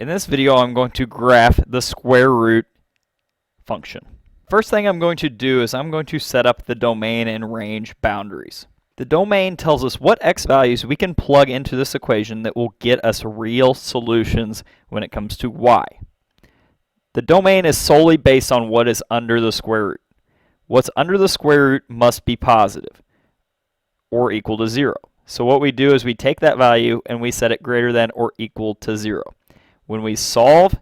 In this video, I'm going to graph the square root function. First thing I'm going to do is I'm going to set up the domain and range boundaries. The domain tells us what x values we can plug into this equation that will get us real solutions when it comes to y. The domain is solely based on what is under the square root. What's under the square root must be positive or equal to 0. So what we do is we take that value and we set it greater than or equal to 0. When we solve,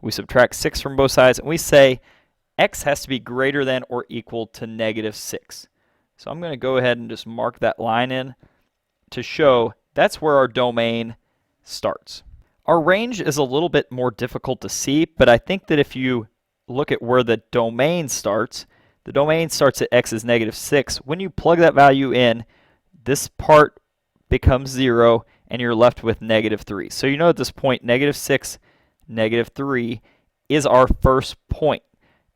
we subtract 6 from both sides and we say x has to be greater than or equal to negative 6. So I'm going to go ahead and just mark that line in to show that's where our domain starts. Our range is a little bit more difficult to see, but I think that if you look at where the domain starts at x is negative 6. When you plug that value in, this part becomes 0 and you're left with negative 3. So you know at this point, negative 6, negative 3 is our first point.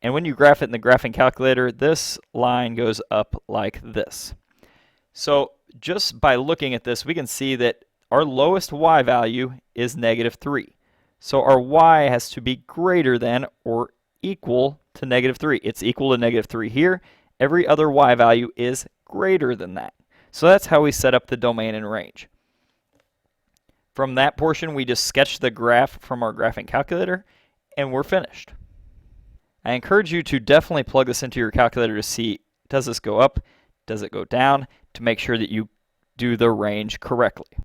And when you graph it in the graphing calculator, this line goes up like this. So just by looking at this, we can see that our lowest y value is negative 3. So our y has to be greater than or equal to negative 3. It's equal to negative 3 here. Every other y value is greater than that. So that's how we set up the domain and range. From that portion, we just sketch the graph from our graphing calculator, and we're finished. I encourage you to definitely plug this into your calculator to see, does this go up, does it go down, to make sure that you do the range correctly.